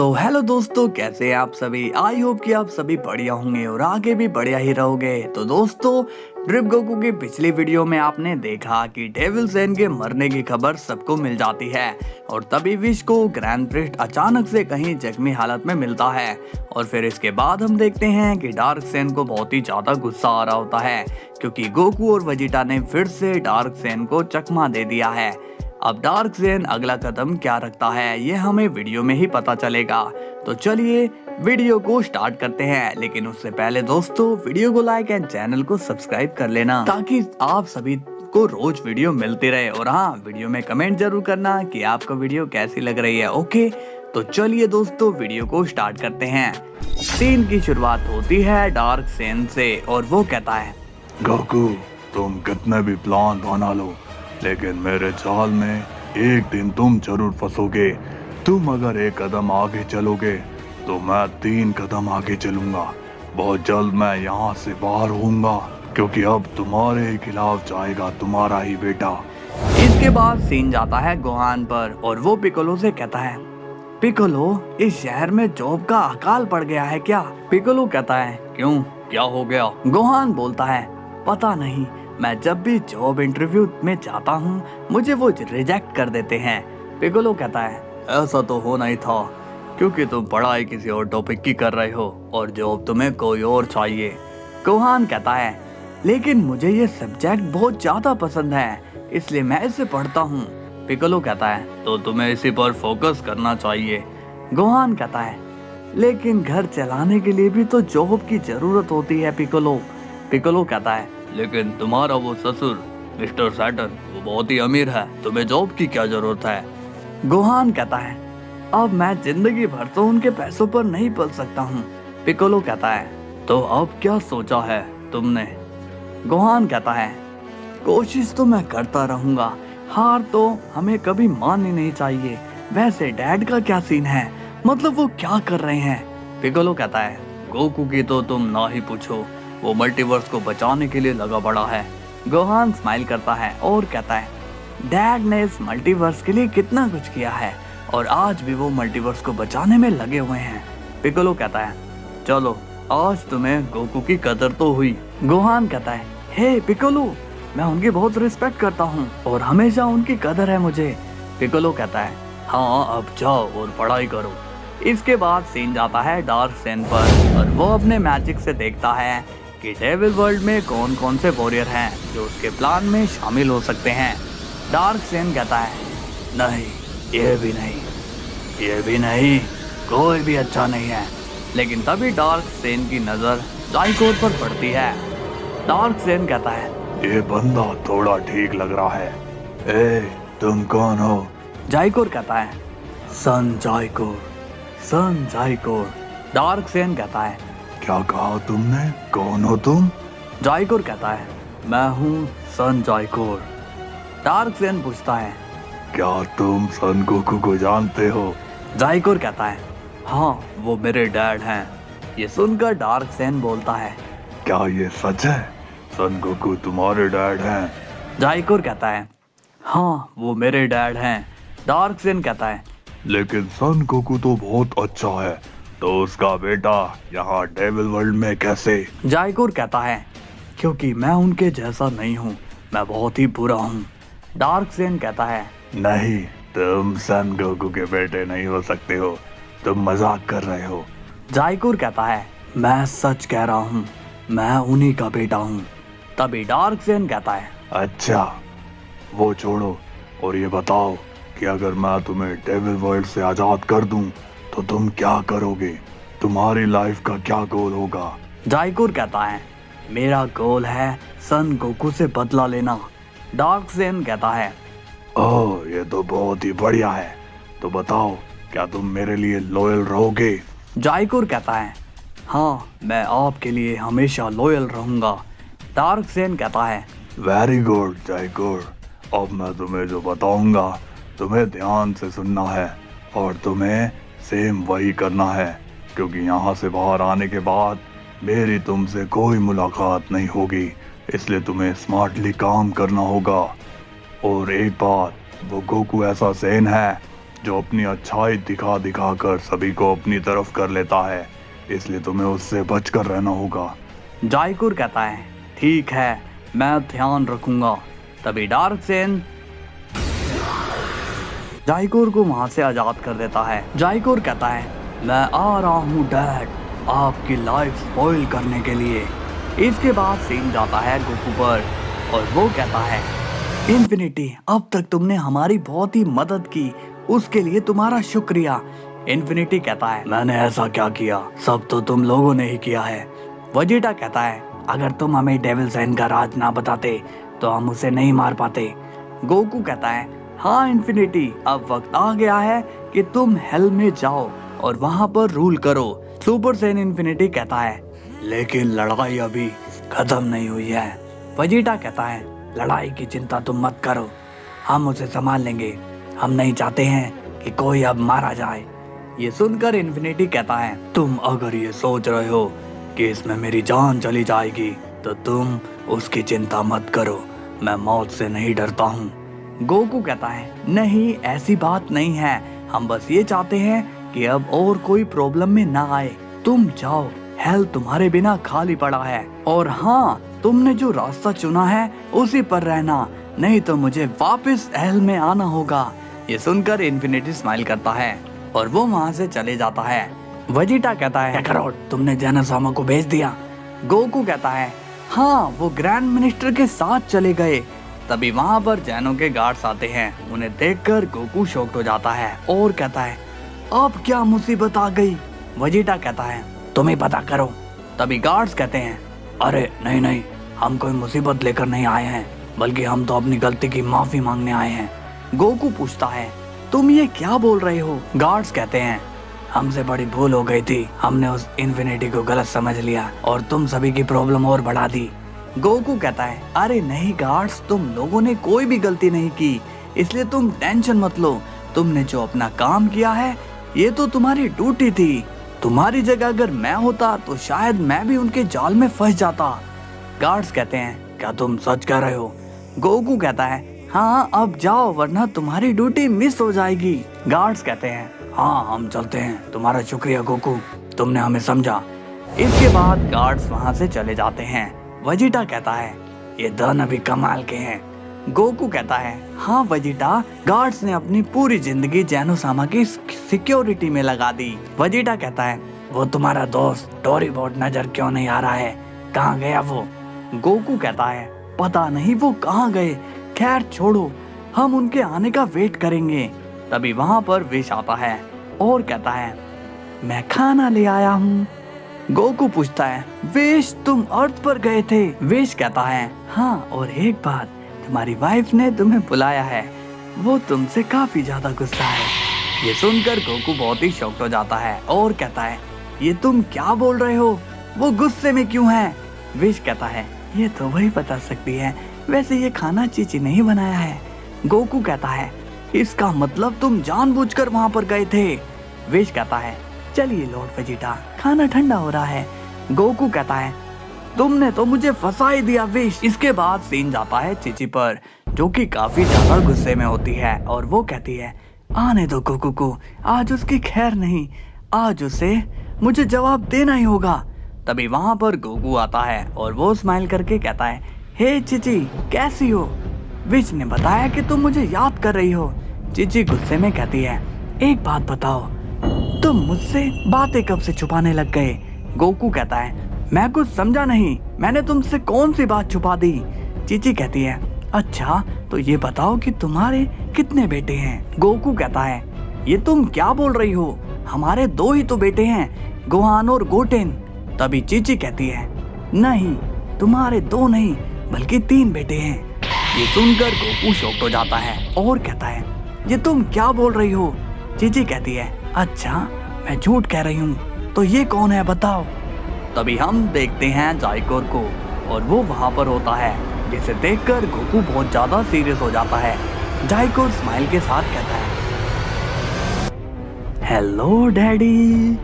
Hello दोस्तों, कैसे हैं आप सभी। आई होप कि आप सभी बढ़िया होंगे और आगे भी बढ़िया ही रहोगे। तो दोस्तों, ड्रिप गोकू की पिछली वीडियो में आपने देखा कि डेविल ज़ेन के मरने की खबर सबको मिल जाती है और तभी विश को ग्रैंड प्रिस्ट अचानक से कहीं जख्मी हालत में मिलता है। और फिर इसके बाद हम देखते हैं कि डार्क ज़ेन को बहुत ही ज्यादा गुस्सा आ रहा होता है क्योंकि गोकू और वेजिटा ने फिर से डार्क ज़ेन को चकमा दे दिया है। अब डार्क ज़ेन अगला कदम क्या रखता है ये हमें वीडियो में ही पता चलेगा। तो चलिए वीडियो को स्टार्ट करते हैं, लेकिन उससे पहले दोस्तों वीडियो को लाइक एंड चैनल को सब्सक्राइब कर लेना ताकि आप सभी को रोज वीडियो मिलती रहे। और हाँ, वीडियो में कमेंट जरूर करना कि आपको वीडियो कैसी लग रही है। ओके, तो चलिए दोस्तों वीडियो को स्टार्ट करते हैं। सीन की शुरुआत होती है डार्क ज़ेन से और वो कहता है, गोकू, तुम कितने भी प्लान बना लो लेकिन मेरे चाल में एक दिन तुम जरूर फंसोगे। तुम अगर एक कदम आगे चलोगे तो मैं 3 कदम आगे चलूंगा। बहुत जल्द मैं यहाँ से बाहर होऊंगा क्योंकि अब तुम्हारे खिलाफ जाएगा तुम्हारा ही बेटा। इसके बाद सीन जाता है गोहान पर और वो पिकोलो से कहता है, पिकोलो, इस शहर में जॉब का अकाल पड़ गया है क्या? पिकोलो कहता है, क्यों, क्या हो गया? गोहान बोलता है, पता नहीं, मैं जब भी जॉब इंटरव्यू में जाता हूँ मुझे वो रिजेक्ट कर देते हैं। पिकोलो कहता है, ऐसा तो होना ही था क्योंकि तुम पढ़ाई किसी और टॉपिक की कर रहे हो और जॉब तुम्हें कोई और चाहिए। गोहान कहता है, लेकिन मुझे ये सब्जेक्ट बहुत ज्यादा पसंद है इसलिए मैं इसे पढ़ता हूँ। पिकोलो कहता है, तो तुम्हें इसी पर फोकस करना चाहिए। गोहान कहता है, लेकिन घर चलाने के लिए भी तो जॉब की जरूरत होती है पिकोलो। पिकोलो कहता है, लेकिन तुम्हारा वो ससुर मिस्टर सैटर्न वो बहुत ही अमीर है, तुम्हें जॉब की क्या जरूरत है? गोहान कहता है, अब मैं जिंदगी भर तो उनके पैसों पर नहीं पल सकता हूँ। पिकोलो कहता है, तो अब क्या सोचा है तुमने? गोहान कहता है, कोशिश तो मैं करता रहूंगा, हार तो हमें कभी माननी नहीं चाहिए। वैसे डैड का क्या सीन है, मतलब वो क्या कर रहे हैं? पिकोलो कहता है, गोकू की तो तुम ना ही पूछो, वो मल्टीवर्स को बचाने के लिए लगा पड़ा है। गोहान स्माइल करता है और कहता है, डैड ने इस मल्टीवर्स के लिए कितना कुछ किया है और आज भी वो मल्टीवर्स को बचाने में लगे हुए हैं। पिकोलो कहता है, चलो आज तुम्हें गोकू की कदर तो हुई। गोहान कहता है, हे पिकोलो, मैं उनकी बहुत रिस्पेक्ट करता हूँ और हमेशा उनकी कदर है मुझे। पिकोलो कहता है, हाँ अब जाओ और पढ़ाई करो। इसके बाद सीन जाता है डार्क ज़ेन पर और वो अपने मैजिक से देखता है कि डेविल वर्ल्ड में कौन कौन से वॉरियर हैं जो उसके प्लान में शामिल हो सकते हैं। डार्क ज़ेन कहता है, नहीं, ये भी नहीं, ये भी नहीं, कोई भी अच्छा नहीं है। लेकिन तभी डार्क ज़ेन की नजर जाइकोर पर पड़ती है। डार्क ज़ेन कहता है, ये बंदा थोड़ा ठीक लग रहा है। ए, तुम कौन हो? जाइकोर कहता है, सन जाइकोर, सन जाइकोर। डार्क ज़ेन कहता है, क्या कहा तुमने, कौन हो तुम? जाइकोर कहता है, मैं हूँ सन जाइकोर। डार्क ज़ेन पूछता है, क्या तुम सन गोकू को जानते हो? जाइकोर कहता है, हाँ, वो मेरे डैड हैं। ये सुनकर डार्क ज़ेन बोलता है, क्या ये सच है, सन गोकू तुम्हारे डैड हैं? जाइकोर कहता है, हाँ, वो मेरे डैड हैं। डार्क ज़ेन कहता है, लेकिन सन गोकू तो बहुत अच्छा है, तो उसका बेटा यहाँ डेविल वर्ल्ड में कैसे? जाइकोर कहता है, क्योंकि मैं उनके जैसा नहीं हूँ, मैं बहुत ही बुरा हूँ। डार्क ज़ेन कहता है, नहीं, तुम सन गोकू के बेटे नहीं हो सकते हो, तुम मजाक कर रहे हो। जाइकोर कहता है, मैं सच कह रहा हूँ, मैं उन्हीं का बेटा हूँ। तभी डार्क ज़ेन कहता है, अच्छा, वो छोड़ो और ये बताओ कि अगर मैं तुम्हें डेविल वर्ल्ड से आजाद कर दूं तो तुम क्या करोगे? तुम्हारी लाइफ का क्या गोल होगा? जाइकोर कहता है, मेरा गोल है सन गोकू से बदला लेना। डार्क ज़ेन कहता है, ओह, ये तो बहुत ही बढ़िया है, तो बताओ क्या तुम मेरे लिए लॉयल रहोगे? जाइकोर कहता है, हाँ, मैं आपके लिए हमेशा लॉयल रहूंगा। डार्क ज़ेन कहता है, वेरी गुड जाइकोर, अब मैं तुम्हें जो बताऊंगा तुम्हें ध्यान से सुनना है और तुम्हें सेम वही करना है, क्योंकि यहाँ से बाहर आने के बाद मेरी तुमसे कोई मुलाकात नहीं होगी, इसलिए तुम्हें स्मार्टली काम करना होगा। और एक बात, वो गोकू ऐसा ज़ेन है जो अपनी अच्छाई दिखा दिखा कर सभी को अपनी तरफ कर लेता है, इसलिए तुम्हें उससे बचकर रहना होगा। जायकुर कहता है ठीक है, मैं ध्यान रखूंगा। तभी डार्कसेन जायकुर को वहां से आजाद कर देता है। जायकुर कहता है मैं आ रहा हूँ डैड, आपकी लाइफ स्पॉइल करने के लिए। इसके बाद सीन जाता है गोकू पर और वो कहता है इन्फिनिटी, अब तक तुमने हमारी बहुत ही मदद की, उसके लिए तुम्हारा शुक्रिया। इन्फिनिटी कहता है मैंने ऐसा क्या किया, सब तो तुम लोगों ने ही किया है। वेजिटा कहता है अगर तुम हमें डेविल सैन का राज ना बताते तो हम उसे नहीं मार पाते। गोकू कहता है हाँ इन्फिनिटी, अब वक्त आ गया है कि तुम हेल में जाओ और वहां पर रूल करो। सुपर सैन इन्फिनिटी कहता है लेकिन लड़ाई अभी खत्म नहीं हुई है। वेजिटा कहता है लड़ाई की चिंता तुम मत करो, हम उसे संभाल लेंगे, हम नहीं चाहते हैं कि कोई अब मारा जाए। ये सुनकर इन्फिनिटी कहता है तुम अगर ये सोच रहे हो कि इसमें मेरी जान चली जाएगी तो तुम उसकी चिंता मत करो, मैं मौत से नहीं डरता हूँ। गोकू कहता है नहीं ऐसी बात नहीं है, हम बस ये चाहते हैं कि अब और कोई प्रॉब्लम में ना आए, तुम जाओ, हेल तुम्हारे बिना खाली पड़ा है। और हाँ, तुमने जो रास्ता चुना है उसी पर रहना, नहीं तो मुझे वापस हेल में आना होगा। ये सुनकर इन्फिनिटी स्माइल करता है और वो वहाँ से चले जाता है। वेजिटा कहता है काकारोट, तुमने जेनोसामा को भेज दिया। गोकू कहता है हाँ, वो ग्रैंड मिनिस्टर के साथ चले गए। तभी वहाँ पर जैनो के गार्ड्स आते हैं, उन्हें देखकर गोकू शॉक्ड हो जाता है और कहता है अब क्या मुसीबत आ गई। वेजिटा कहता है तुम ही पता करो। तभी गार्ड्स कहते हैं अरे नहीं नहीं, हम कोई मुसीबत लेकर नहीं आए हैं, बल्कि हम तो अपनी गलती की माफी मांगने आए हैं। गोकू पूछता है तुम ये क्या बोल रहे हो। गार्ड्स कहते हैं हमसे बड़ी भूल हो गई थी, हमने उस इन्फिनिटी को गलत समझ लिया और तुम सभी की प्रॉब्लम और बढ़ा दी। गोकू कहता है अरे नहीं गार्ड्स, तुम लोगों ने कोई भी गलती नहीं की, इसलिए तुम टेंशन मत लो, तुमने जो अपना काम किया है ये तो तुम्हारी ड्यूटी थी, तुम्हारी जगह अगर मैं होता तो शायद मैं भी उनके जाल में फंस जाता। गार्ड्स कहते हैं क्या तुम सच कह रहे हो। गोकू कहता है हाँ अब जाओ वरना तुम्हारी ड्यूटी मिस हो जाएगी। गार्ड्स कहते हैं हाँ हम चलते हैं, तुम्हारा शुक्रिया गोकू, तुमने हमें समझा। इसके बाद गार्ड्स वहां से चले जाते हैं। वेजिटा कहता है ये धन अभी कमाल के हैं। गोकू कहता है हाँ वेजिटा, गार्ड्स ने अपनी पूरी जिंदगी जेनोसामा की सिक्योरिटी में लगा दी। वेजिटा कहता है वो तुम्हारा दोस्त टोरीबॉट नजर क्यों नहीं आ रहा है, कहाँ गया वो। गोकू कहता है पता नहीं वो कहाँ गए, खैर छोड़ो, हम उनके आने का वेट करेंगे। तभी वहां पर विश आता है और कहता है मैं खाना ले आया हूँ। गोकू पूछता है विश तुम अर्थ पर गए थे। विश कहता है हाँ, और एक बात, तुम्हारी वाइफ ने तुम्हें बुलाया है, वो तुमसे काफी ज्यादा गुस्सा है। ये सुनकर गोकू बहुत ही शॉक्ड हो जाता है और कहता है ये तुम क्या बोल रहे हो, वो गुस्से में क्यों है। विश कहता है ये तो वही बता सकती है, वैसे ये खाना चीची ने ही बनाया है। गोकू कहता है इसका मतलब तुम जानबूझकर वहाँ पर गए थे। विश कहता है चलिए लॉर्ड वेजिटा, खाना ठंडा हो रहा है। गोकू कहता है तुमने तो मुझे फंसा ही दिया विश। इसके बाद सीन जाता है चीची पर, जो कि काफी ज्यादा गुस्से में होती है और वो कहती है आने दो गोकू को, आज उसकी खैर नहीं, आज उसे मुझे जवाब देना ही होगा। तभी वहाँ पर गोकू आता है और वो स्माइल करके कहता है हे चीची कैसी हो, विश ने बताया कि तुम मुझे याद कर रही हो। चीची गुस्से में कहती है एक बात बताओ, तुम मुझसे बातें कब से छुपाने लग गए। गोकू कहता है मैं कुछ समझा नहीं, मैंने तुमसे कौन सी बात छुपा दी। चीची कहती है अच्छा तो ये बताओ कि तुम्हारे कितने बेटे हैं। गोकू कहता है ये तुम क्या बोल रही हो, हमारे 2 ही तो बेटे हैं, गोहान और गोटेन। तभी चीची कहती है नहीं, तुम्हारे 2 नहीं बल्कि 3 बेटे हैं। ये सुनकर गोकू शॉक्ड हो जाता है और कहता है ये तुम क्या बोल रही हो। चीची कहती है अच्छा मैं झूठ कह रही हूँ, तो ये कौन है बताओ। तभी हम देखते हैं जायकोर को और वो वहाँ पर होता है, जिसे देखकर गोकू बहुत ज्यादा सीरियस हो जाता है। जायकोर स्माइल के साथ कहता है हेलो डैडी।